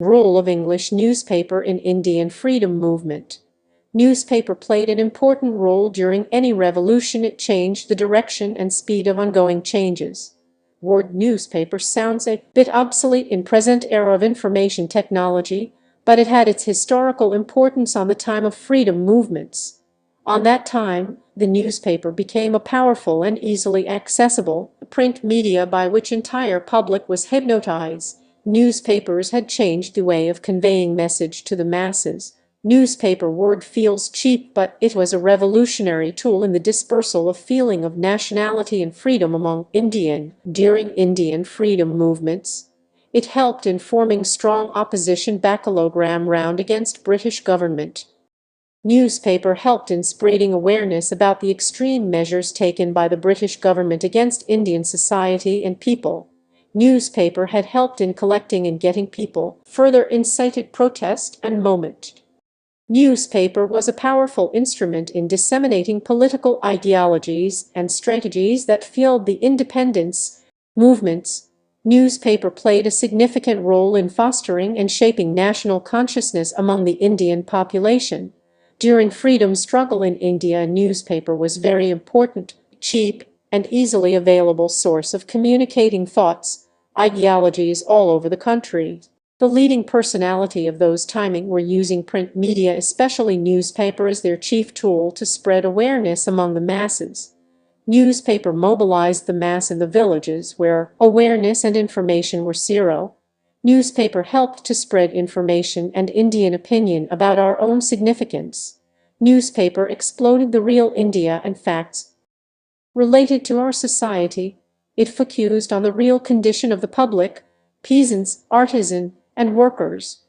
Role of English newspaper in Indian freedom movement. Newspaper played an important role during any revolution. It changed the direction and speed of ongoing changes. Word newspaper sounds a bit obsolete in present era of information technology, but it had its historical importance on the time of freedom movements. On that time, the newspaper became a powerful and easily accessible print media by which entire public was hypnotized. Newspapers had changed the way of conveying message to the masses. Newspaper word feels cheap, but it was a revolutionary tool in the dispersal of feeling of nationality and freedom among during Indian freedom movements. It helped in forming strong opposition battleground round against British government. Newspaper helped in spreading awareness about the extreme measures taken by the British government against Indian society and people. Newspaper had helped in collecting and getting people, further incited protest and movement. Newspaper was a powerful instrument in disseminating political ideologies and strategies that fueled the independence movements. Newspaper played a significant role in fostering and shaping national consciousness among the Indian population. During freedom struggle in India, a newspaper was very important, cheap, and easily available source of communicating thoughts, ideologies all over the country. The leading personality of those timing were using print media, especially newspaper, as their chief tool to spread awareness among the masses. Newspaper mobilized the mass in the villages where awareness and information were zero. Newspaper helped to spread information and Indian opinion about our own significance. Newspaper exploded the real India and facts related to our society. It focused on the real condition of the public, peasants, artisan, and workers.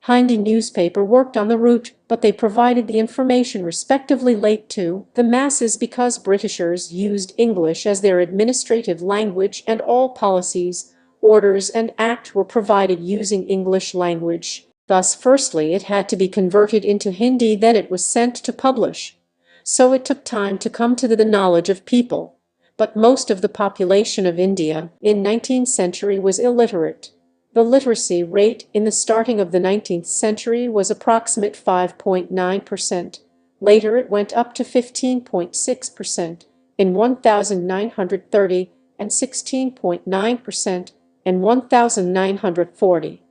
Hindi newspaper worked on the route, but they provided the information respectively late to the masses because Britishers used English as their administrative language and all policies, orders and act were provided using English language. Thus, firstly, it had to be converted into Hindi, then it was sent to publish. So it took time to come to the knowledge of people. But most of the population of India in 19th century was illiterate. The literacy rate in the starting of the 19th century was approximate 5.9%. Later it went up to 15.6% in 1930 and 16.9% in 1940.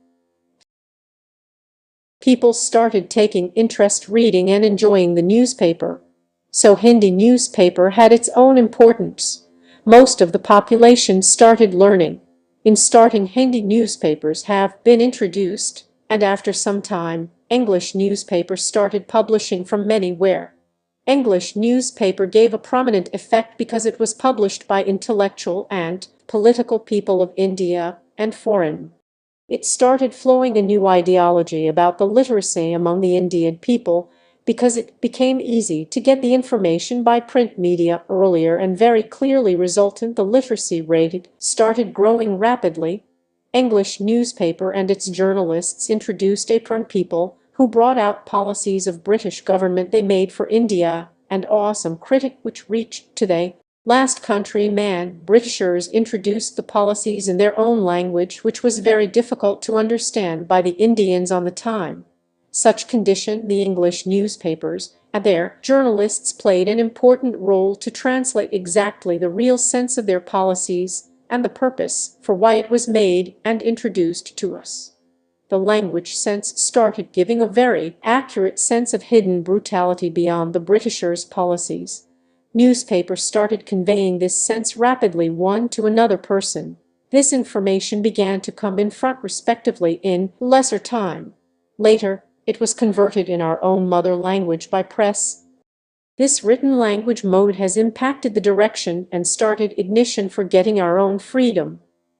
People started taking interest reading and enjoying the newspaper. So Hindi newspaper had its own importance. Most of the population started learning. In starting, Hindi newspapers have been introduced, and after some time, English newspapers started publishing from many where. English newspaper gave a prominent effect because it was published by intellectual and political people of India and foreign. It started flowing a new ideology about the literacy among the Indian people because it became easy to get the information by print media earlier and very clearly resultant the literacy rate started growing rapidly. English newspaper and its journalists introduced a print people who brought out policies of British government they made for India and awesome critic which reached today. Last countryman, Britishers introduced the policies in their own language which was very difficult to understand by the Indians on the time. Such condition, the English newspapers and their journalists played an important role to translate exactly the real sense of their policies and the purpose for why it was made and introduced to us. The language sense started giving a very accurate sense of hidden brutality beyond the Britishers' policies. Newspapers started conveying this sense rapidly one to another person. This information began to come in front respectively in lesser time. Later, it was converted in our own mother language by press. This written language mode has impacted the direction and started ignition for getting our own freedom.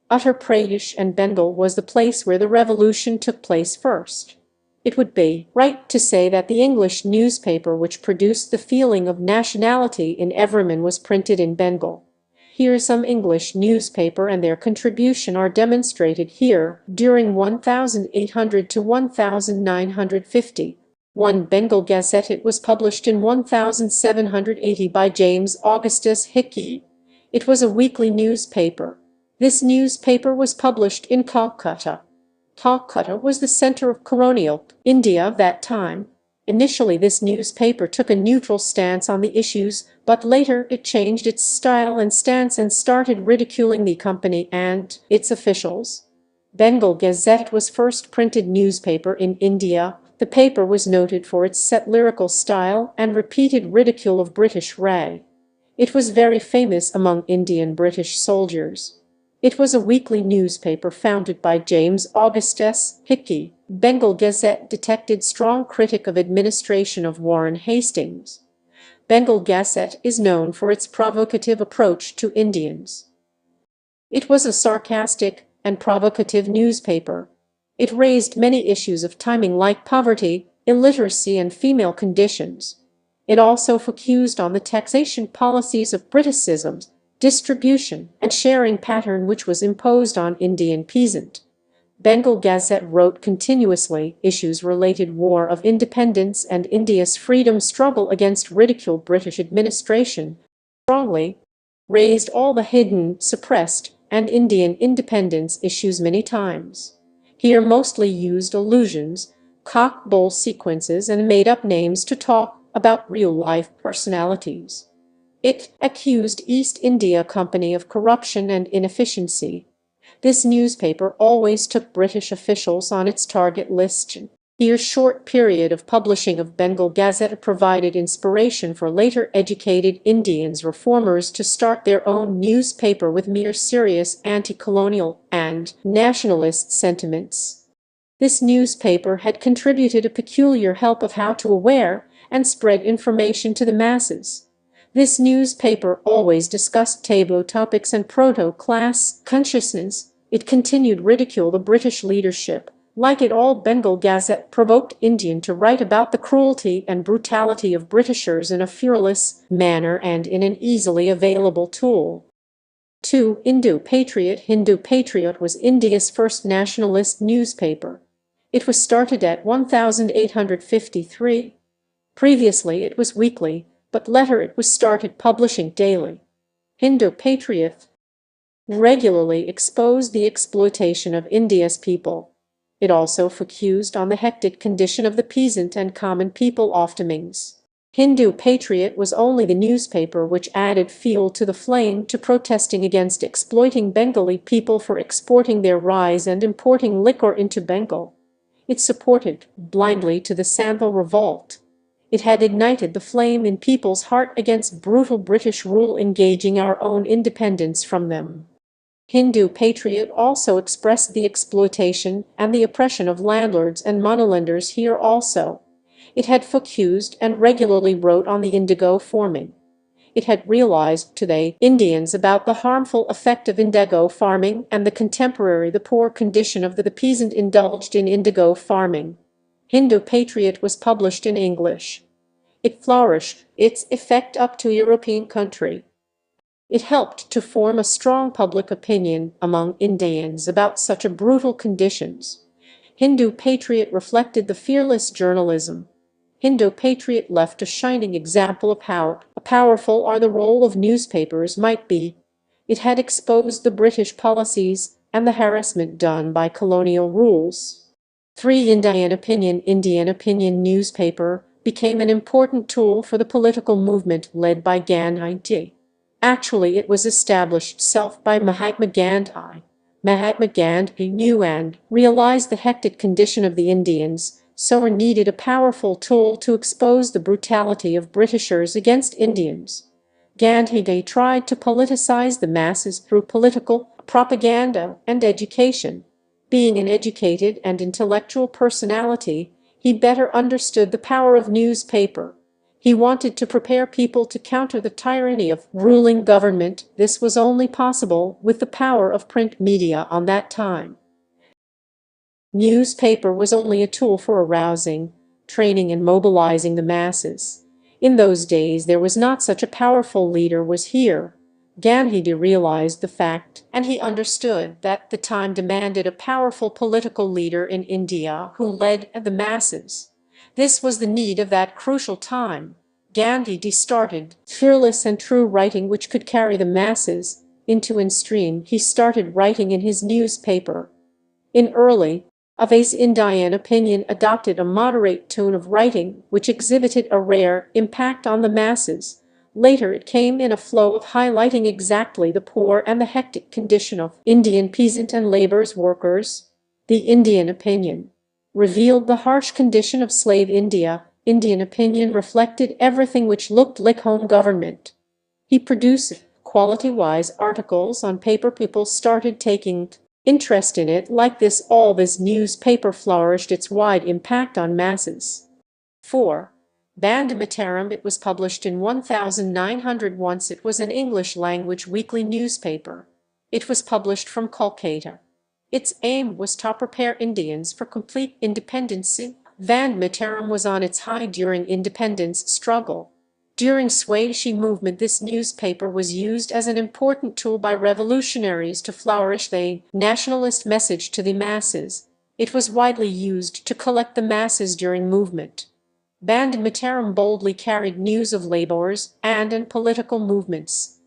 Uttar Pradesh and Bengal was the place where the revolution took place first. It would be right to say that the English newspaper which produced the feeling of nationality in everyone was printed in Bengal. Here some English newspaper and their contribution are demonstrated here during 1800 to 1950. One Bengal Gazette. It was published in 1780 by James Augustus Hickey. It was a weekly newspaper. This newspaper was published in Calcutta. Calcutta was the center of colonial India of that time. Initially, this newspaper took a neutral stance on the issues, but later it changed its style and stance and started ridiculing the company and its officials. Bengal Gazette was first printed newspaper in India. The paper was noted for its set lyrical style and repeated ridicule of British Raj. It was very famous among Indian British soldiers. It was a weekly newspaper founded by James Augustus Hickey. Bengal Gazette detected strong critic of administration of Warren Hastings. Bengal Gazette is known for its provocative approach to Indians. It was a sarcastic and provocative newspaper. It raised many issues of timing like poverty, illiteracy, and female conditions. It also focused on the taxation policies of Britishism, distribution, and sharing pattern which was imposed on Indian peasant. Bengal Gazette wrote continuously issues related War of Independence and India's freedom struggle against ridiculed British administration, strongly raised all the hidden, suppressed, and Indian independence issues many times. Here mostly used allusions, cock-bull sequences, and made-up names to talk about real-life personalities. It accused East India Company of corruption and inefficiency. This newspaper always took British officials on its target list. Here short period of publishing of Bengal Gazette provided inspiration for later educated Indians reformers to start their own newspaper with mere serious anti-colonial and nationalist sentiments. This newspaper had contributed a peculiar help of how to aware and spread information to the masses. This newspaper always discussed taboo topics and proto-class consciousness. It continued ridicule the British leadership. Like it all, Bengal Gazette provoked Indian to write about the cruelty and brutality of Britishers in a fearless manner and in an easily available tool. 2. Hindu Patriot. Hindu Patriot was India's first nationalist newspaper. It was started at 1853. Previously it was weekly, but later it was started publishing daily. Hindu Patriot regularly exposed the exploitation of India's people. It also focused on the hectic condition of the peasant and common people of Tamings. Hindu Patriot was only the newspaper which added fuel to the flame to protesting against exploiting Bengali people for exporting their rice and importing liquor into Bengal. It supported blindly to the Santhal revolt. It had ignited the flame in people's heart against brutal British rule, engaging our own independence from them. Hindu Patriot also expressed the exploitation and the oppression of landlords and moneylenders here also. It had focused and regularly wrote on the indigo farming. It had realized to the Indians about the harmful effect of indigo farming and the poor condition of the peasant indulged in indigo farming. Hindu Patriot was published in English. It flourished its effect up to European country. It helped to form a strong public opinion among Indians about such brutal conditions. Hindu Patriot reflected the fearless journalism. Hindu Patriot left a shining example of how powerful the role of newspapers might be. It had exposed the British policies and the harassment done by colonial rules. 3. Indian Opinion newspaper became an important tool for the political movement led by Gandhi. Actually, it was established by Mahatma Gandhi. Mahatma Gandhi knew and realized the hectic condition of the Indians, so he needed a powerful tool to expose the brutality of Britishers against Indians. Gandhi tried to politicize the masses through political propaganda and education. Being an educated and intellectual personality, he better understood the power of newspaper. He wanted to prepare people to counter the tyranny of ruling government. This was only possible with the power of print media on that time. Newspaper was only a tool for arousing, training, and mobilizing the masses. In those days there was not such a powerful leader was here. Gandhi realized the fact, and he understood that the time demanded a powerful political leader in India who led the masses. This was the need of that crucial time. Gandhi started fearless and true writing which could carry the masses into in stream. He started writing in his newspaper. In early Avais Indian opinion adopted a moderate tone of writing, which exhibited a rare impact on the masses. Later it came in a flow of highlighting exactly the poor and the hectic condition of Indian peasant and labor's workers. The Indian opinion revealed the harsh condition of slave India. Indian opinion reflected everything which looked like home government. He produced quality-wise articles on paper. People started taking interest in it. Like this, all this newspaper flourished its wide impact on masses. 4. Bande Mataram. It was published in 1900. Once it was an English-language weekly newspaper. It was published from Kolkata. Its aim was to prepare Indians for complete independence. Bande Mataram was on its high during independence struggle. During Swadeshi movement, this newspaper was used as an important tool by revolutionaries to flourish the nationalist message to the masses. It was widely used to collect the masses during movement. Bande Mataram boldly carried news of laborers and political movements.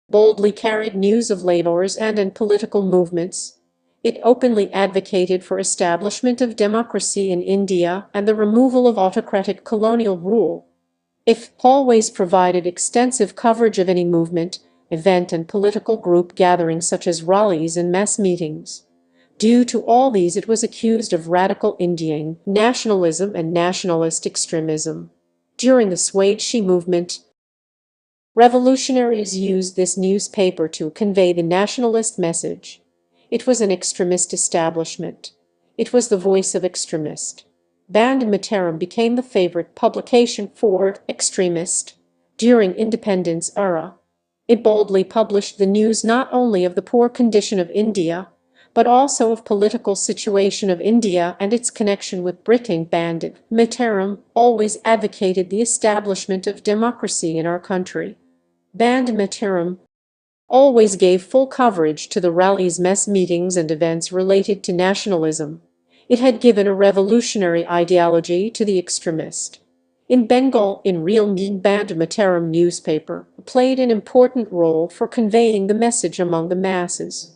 It openly advocated for establishment of democracy in India and the removal of autocratic colonial rule. It always provided extensive coverage of any movement, event and political group gathering such as rallies and mass meetings. Due to all these, it was accused of radical Indian nationalism and nationalist extremism. During the Swadeshi movement, revolutionaries used this newspaper to convey the nationalist message. It was an extremist establishment. It was the voice of extremists. Bande Mataram became the favorite publication for extremists during independence era. It boldly published the news not only of the poor condition of India, but also of political situation of India and its connection with Britain. Bande Mataram always advocated the establishment of democracy in our country. Bande Mataram always gave full coverage to the rallies, mass meetings and events related to nationalism. It had given a revolutionary ideology to the extremist. In Bengal, in Real Mean, Bande Mataram newspaper played an important role for conveying the message among the masses.